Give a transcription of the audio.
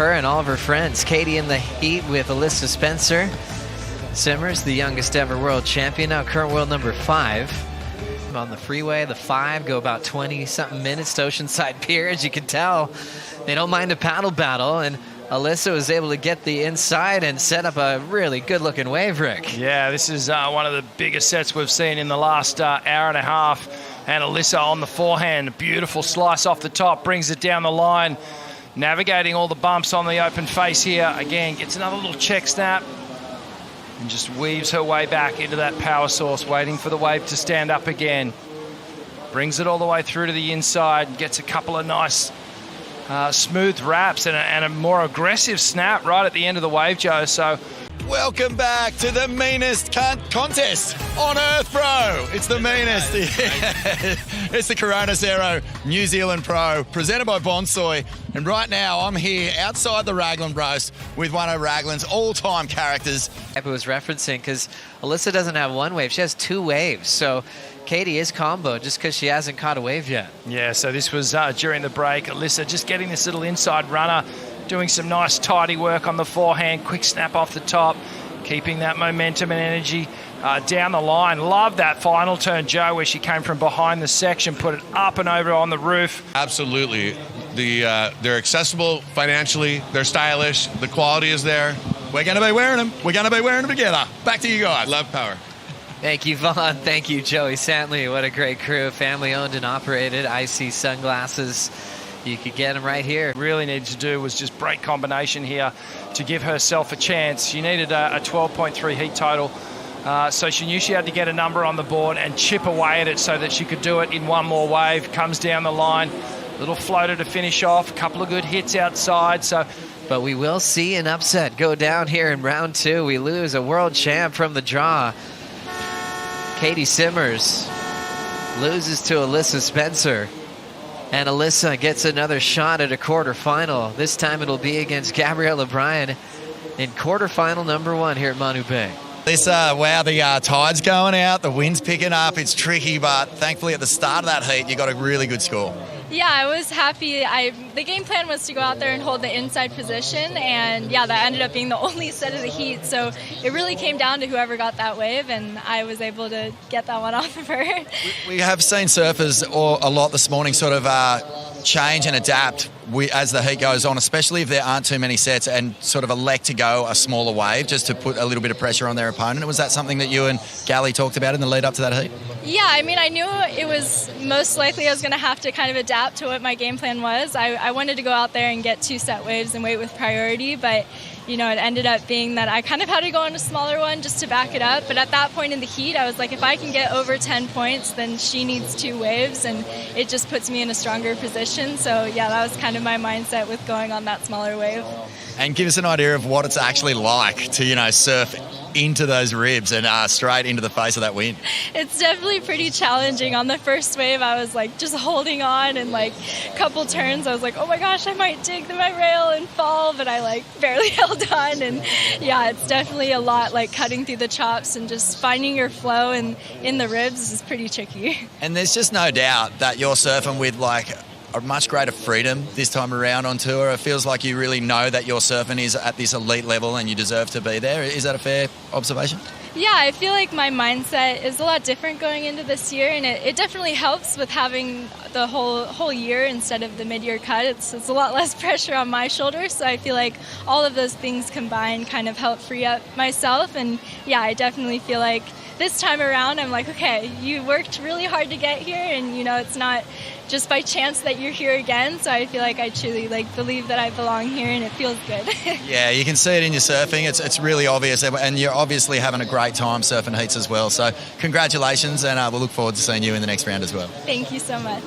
her and all of her friends. Katie in the heat with Alyssa Spencer. Simmers, the youngest ever world champion, now current world number 5. On the freeway, the 5 go about 20-something minutes to Oceanside Pier. As you can tell, they don't mind a paddle battle, and Alyssa was able to get the inside and set up a really good-looking wave, Rick. Yeah, this is one of the biggest sets we've seen in the last hour and a half. And Alyssa on the forehand, beautiful slice off the top, brings it down the line, navigating all the bumps on the open face here. Again, gets another little check snap and just weaves her way back into that power source, waiting for the wave to stand up again. Brings it all the way through to the inside, gets a couple of nice smooth wraps and a more aggressive snap right at the end of the wave, Joe. So welcome back to the meanest contest on Earth, bro. It's the meanest. It's the Corona Cero New Zealand Pro, presented by Bonsoy. And right now, I'm here outside the Raglan roast with one of Raglan's all-time characters. I was referencing because Alyssa doesn't have one wave. She has 2 waves. So Katie is combo just because she hasn't caught a wave yet. Yeah, so this was during the break. Alyssa just getting this little inside runner, doing some nice tidy work on the forehand, quick snap off the top, keeping that momentum and energy down the line. Love that final turn, Joe, where she came from behind the section, put it up and over on the roof. Absolutely. They're accessible financially, they're stylish, the quality is there. We're going to be wearing them. We're going to be wearing them together. Back to you guys. Love power. Thank you, Vaughn. Thank you, Joey Santley. What a great crew. Family owned and operated. IC sunglasses. You could get them right here. Really needed to do was just break combination here to give herself a chance. She needed a 12.3 heat total. So she knew she had to get a number on the board and chip away at it so that she could do it in one more wave. Comes down the line. Little floater to finish off. A couple of good hits outside. But we will see an upset go down here in round 2. We lose a world champ from the draw. C.Simmers loses to Alyssa Spencer. And Alyssa gets another shot at a quarterfinal. This time it'll be against Gabriella Bryan in quarterfinal number 1 here at Manu Bay. Alyssa, wow, the tide's going out, the wind's picking up. It's tricky, but thankfully at the start of that heat, you got a really good score. Yeah, I was happy. The game plan was to go out there and hold the inside position, and yeah, that ended up being the only set of the heat. So it really came down to whoever got that wave, and I was able to get that one off of her. We have seen surfers a lot this morning sort of change and adapt as the heat goes on, especially if there aren't too many sets, and sort of elect to go a smaller wave just to put a little bit of pressure on their opponent. Was that something that you and Gally talked about in the lead up to that heat? Yeah, I mean, I knew it was most likely I was going to have to kind of adapt to what my game plan was. I wanted to go out there and get 2 set waves and wait with priority, but you know, it ended up being that I kind of had to go on a smaller one just to back it up. But at that point in the heat, I was like, if I can get over 10 points, then she needs 2 waves, and it just puts me in a stronger position. So yeah, that was kind of my mindset with going on that smaller wave. And give us an idea of what it's actually like to, you know, surf into those ribs and straight into the face of that wind. It's definitely pretty challenging. On the first wave, I was like just holding on, and like a couple turns, I was like, oh my gosh, I might dig my rail and fall, but I like barely held on. And yeah, it's definitely a lot, like cutting through the chops and just finding your flow and in the ribs is pretty tricky. And there's just no doubt that you're surfing with like a much greater freedom this time around on tour. It feels like you really know that your surfing is at this elite level and you deserve to be there. Is that a fair observation? Yeah, I feel like my mindset is a lot different going into this year, and it definitely helps with having the whole year instead of the mid-year cut. It's a lot less pressure on my shoulders, so I feel like all of those things combined kind of help free up myself. And yeah, I definitely feel like this time around I'm like, okay, you worked really hard to get here, and you know, it's not just by chance that you're here again. So I feel like I truly like believe that I belong here, and it feels good. Yeah, you can see it in your surfing. It's really obvious, and you're obviously having a great time surfing heats as well. So congratulations, and we'll look forward to seeing you in the next round as well. Thank you so much.